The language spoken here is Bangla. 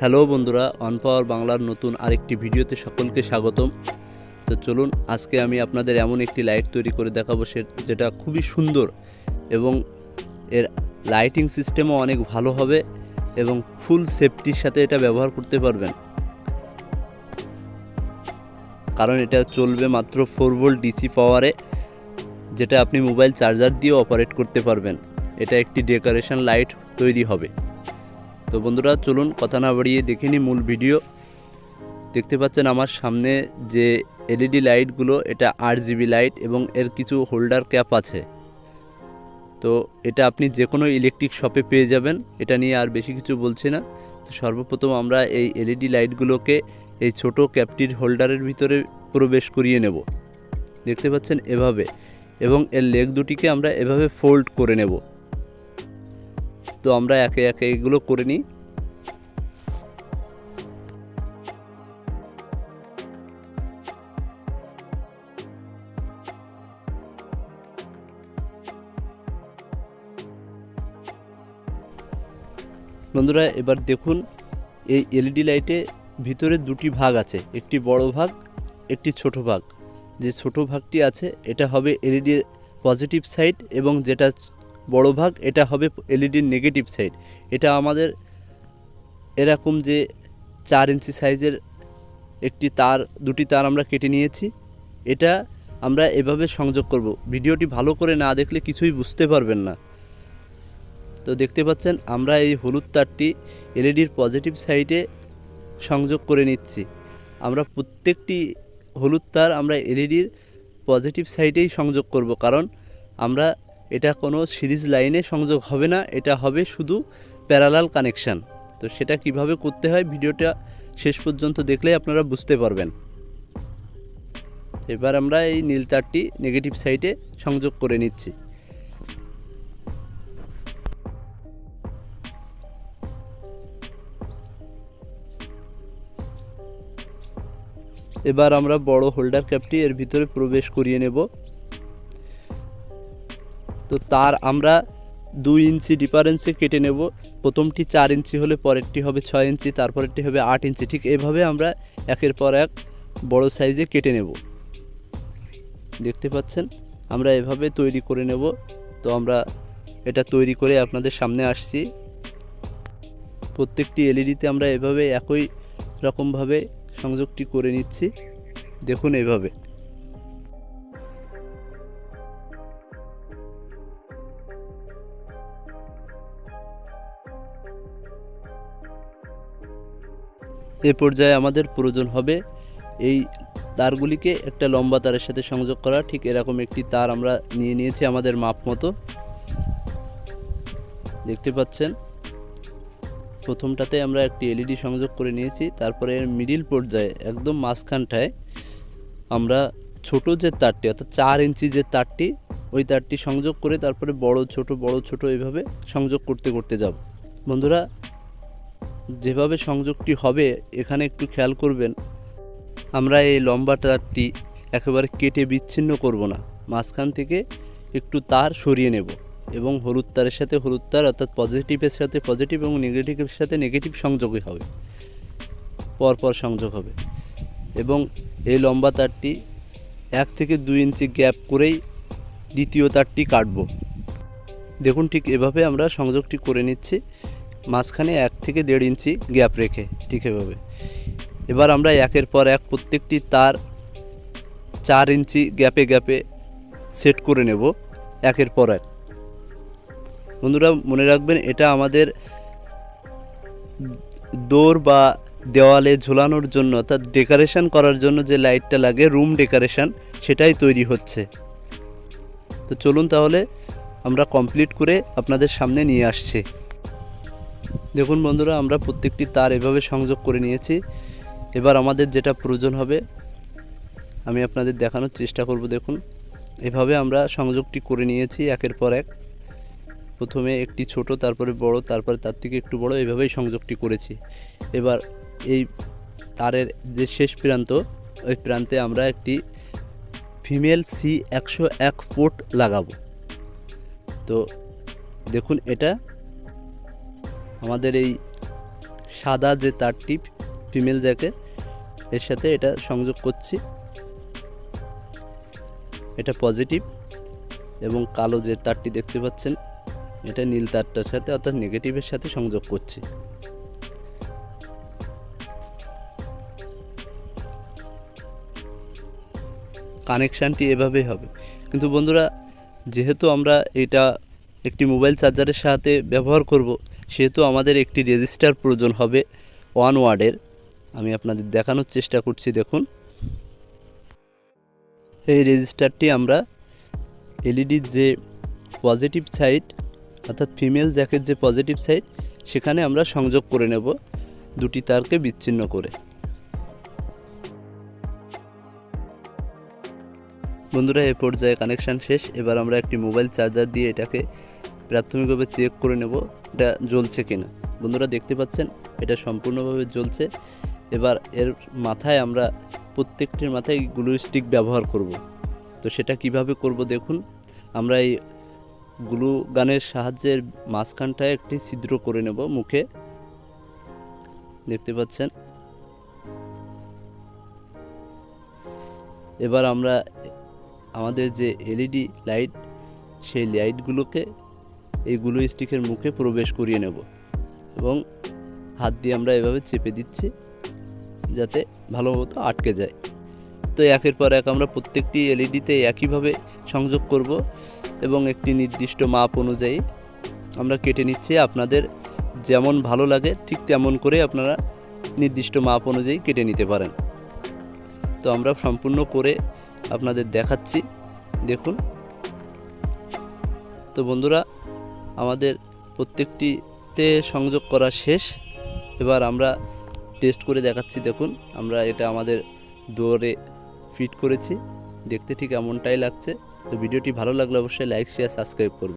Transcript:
হ্যালো বন্ধুরা, অন পাওয়ার বাংলার নতুন আরেকটি ভিডিওতে সকলকে স্বাগতম। তো চলুন, আজকে আমি আপনাদের এমন একটি লাইট তৈরি করে দেখাবো যেটা খুবই সুন্দর এবং এর লাইটিং সিস্টেমও অনেক ভালো হবে এবং ফুল সেফটির সাথে এটা ব্যবহার করতে পারবেন, কারণ এটা চলবে মাত্র 4 ভোল্ট ডিসি পাওয়ারে, যেটা আপনি মোবাইল চার্জার দিয়ে অপারেট করতে পারবেন। এটা একটি ডেকোরেশন লাইট তৈরি হবে। তো বন্ধুরা চলুন, কথা না বাড়িয়ে দেখে নিই মূল ভিডিও। দেখতে পাচ্ছেন আমার সামনে যে এলইডি লাইটগুলো, এটা RGB লাইট এবং এর কিছু হোল্ডার ক্যাপ আছে। তো এটা আপনি যে কোনো ইলেকট্রিক শপে পেয়ে যাবেন, এটা নিয়ে আর বেশি কিছু বলছি না। তো সর্বপ্রথম আমরা এই এলইডি লাইটগুলোকে এই ছোট ক্যাপটির হোল্ডারের ভিতরে প্রবেশ করিয়ে নেব। দেখতে পাচ্ছেন এভাবে, এবং এর লেগ দুটিকে আমরা এভাবে ফোল্ড করে নেব। তো আমরা একে একে এগুলো করে নিই। বন্ধুরা এবার দেখুন, এই এলইডি লাইটে ভিতরে দুটি ভাগ আছে, একটি বড় ভাগ, একটি ছোট ভাগ। যে ছোট ভাগটি আছে এটা হবে এলইডির পজিটিভ সাইড, এবং যেটা বড় ভাগ এটা হবে এলইডির নেগেটিভ সাইড। এটা আমাদের এরকম যে 4 ইঞ্চি সাইজের দুটি তার আমরা কেটে নিয়েছি। এটা আমরা এভাবে সংযোগ করব। ভিডিওটি ভালো করে না দেখলে কিছুই বুঝতে পারবেন না। তো দেখতে পাচ্ছেন আমরা এই হলুদ তারটি এলইডির পজিটিভ সাইডে সংযোগ করে নিচ্ছি। আমরা প্রত্যেকটি হলুদ তার আমরা এলইডির পজিটিভ সাইডেই সংযোগ করব, কারণ আমরা এটা কোনো সিরিজ লাইনে সংযোগ হবে না, এটা হবে শুধু প্যারালাল কানেকশান। তো সেটা কিভাবে করতে হয় ভিডিওটা শেষ পর্যন্ত দেখলে আপনারা বুঝতে পারবেন। এবার আমরা এই নীল তারটি নেগেটিভ সাইডে সংযোগ করে নিচ্ছি। এবার আমরা বড় হোল্ডার ক্যাপটি এর ভিতরে প্রবেশ করিয়ে নেব। তো তার আমরা 2 ইঞ্চি ডিফারেন্সে কেটে নেব। প্রথমটি 4 ইঞ্চি হলে পরেরটি হবে 6 ইঞ্চি, তারপরেরটি হবে 8 ইঞ্চি। ঠিক এভাবে আমরা একের পর এক বড় সাইজে কেটে নেব। দেখতে পাচ্ছেন আমরা এভাবে তৈরি করে নেব। তো আমরা এটা তৈরি করে আপনাদের সামনে আসছি। প্রত্যেকটি এলইডিতে আমরা এভাবে একই রকমভাবে সংযোগটি করে নিচ্ছি। দেখুন এভাবে। এ পর্যায়ে আমাদের প্রয়োজন হবে এই তারগুলিকে একটা লম্বা তারের সাথে সংযোগ করা। ঠিক এরকম একটি তার আমরা নিয়ে নিয়েছি আমাদের মাপ মতো। দেখতে পাচ্ছেন প্রথমটাতে আমরা একটি এলইডি সংযোগ করে নিয়েছি। তারপরে এর মিডিল পর্যায়ে একদম মাঝখানটায় আমরা ছোট যে তারটি, অর্থাৎ 4 ইঞ্চি যে তারটি, ওই তারটি সংযোগ করে তারপরে বড় ছোট এইভাবে সংযোগ করতে করতে যাব। বন্ধুরা যেভাবে সংযোগটি হবে এখানে একটু খেয়াল করবেন, আমরা এই লম্বা তারটি একেবারে কেটে বিচ্ছিন্ন করব না, মাঝখান থেকে একটু তার সরিয়ে নেব এবং হলুদ তারের সাথে হলুদ তার, অর্থাৎ পজিটিভের সাথে পজিটিভ এবং নেগেটিভের সাথে নেগেটিভ সংযোগই হবে, পরপর সংযোগ হবে। এবং এই লম্বা তারটি 1 থেকে 2 ইঞ্চি গ্যাপ করেই দ্বিতীয় তারটি কাটব। দেখুন ঠিক এভাবে আমরা সংযোগটি করে নিচ্ছি, মাঝখানে 1 থেকে 1.5 ইঞ্চি গ্যাপ রেখে। ঠিক এভাবে এবার আমরা একের পর এক প্রত্যেকটি তার 4 ইঞ্চি গ্যাপে গ্যাপে সেট করে নেব একের পর এক। বন্ধুরা মনে রাখবেন, এটা আমাদের দোর বা দেওয়ালে ঝোলানোর জন্য, অর্থাৎ ডেকোরেশন করার জন্য যে লাইটটা লাগে, রুম ডেকোরেশন, সেটাই তৈরি হচ্ছে। তো চলুন তাহলে আমরা কমপ্লিট করে আপনাদের সামনে নিয়ে আসছি। দেখুন বন্ধুরা, আমরা প্রত্যেকটি তার এভাবে সংযোগ করে নিয়েছি। এবার আমাদের যেটা প্রয়োজন হবে আমি আপনাদের দেখানোর চেষ্টা করব। দেখুন এভাবে আমরা সংযোগটি করে নিয়েছি একের পর এক। প্রথমে একটি ছোট, তারপরে বড়, তারপরে তার থেকে একটু বড়, এভাবেই সংযোগটি করেছি। এবার এই তারের যে শেষ প্রান্ত, ওই প্রান্তে আমরা একটি ফিমেল C101 পোর্ট লাগাবো। তো দেখুন এটা আমাদের এই সাদা যে তারটি ফিমেল জ্যাকের এর সাথে এটা সংযোগ করছি। এটা পজিটিভ, এবং কালো যে তারটি দেখতে পাচ্ছেন এটা নীল তারটার সাথে অর্থাৎ নেগেটিভের সাথে সংযোগ করছি। কানেকশানটি এভাবেই হবে। কিন্তু বন্ধুরা, যেহেতু আমরা এটা একটি মোবাইল চার্জারের সাথে ব্যবহার করব, সেহেতু আমাদের একটি রেজিস্টার প্রয়োজন হবে 1 ওয়াটের। আমি আপনাদের দেখানোর চেষ্টা করছি। দেখুন, এই রেজিস্টারটি আমরা এলইডির যে পজিটিভ সাইড অর্থাৎ ফিমেল জ্যাকের যে পজিটিভ সাইড সেখানে আমরা সংযোগ করে নেব দুটি তারকে বিচ্ছিন্ন করে। বন্ধুরা, এই পর্যায়ে কানেকশান শেষ। এবার আমরা একটি মোবাইল চার্জার দিয়ে এটাকে প্রাথমিকভাবে চেক করে নেব এটা জ্বলছে কিনা। বন্ধুরা দেখতে পাচ্ছেন এটা সম্পূর্ণভাবে জ্বলছে। এবার এর মাথায় আমরা প্রত্যেকটির মাথায় গ্লু স্টিক ব্যবহার করব। তো সেটা কিভাবে করব দেখুন। আমরা এই গ্লু গানের সাহায্যে মাঝখানটায় একটি ছিদ্র করে নেব মুখে, দেখতে পাচ্ছেন। এবার আমরা আমাদের যে এলইডি লাইট সেই লাইটগুলোকে এই গ্লু স্টিকের মুখে প্রবেশ করিয়ে নেব এবং হাত দিয়ে আমরা এভাবে চেপে দিচ্ছি যাতে ভালো মতো আটকে যায়। তো একের পর এক আমরা প্রত্যেকটি এলইডিতে একইভাবে সংযোগ করব এবং একটি নির্দিষ্ট মাপ অনুযায়ী আমরা কেটে নিচ্ছি। আপনাদের যেমন ভালো লাগে ঠিক তেমন করে আপনারা নির্দিষ্ট মাপ অনুযায়ী কেটে নিতে পারেন। তো আমরা সম্পূর্ণ করে আপনাদের দেখাচ্ছি, দেখুন। তো বন্ধুরা, আমাদের প্রত্যেকটিতে সংযোগ করা শেষ। এবার আমরা টেস্ট করে দেখাচ্ছি। দেখুন, আমরা এটা আমাদের ডোরে ফিট করেছি, দেখতে ঠিক এমনটাই লাগছে। তো ভিডিওটি ভালো লাগলে অবশ্যই লাইক, শেয়ার, সাবস্ক্রাইব করুন।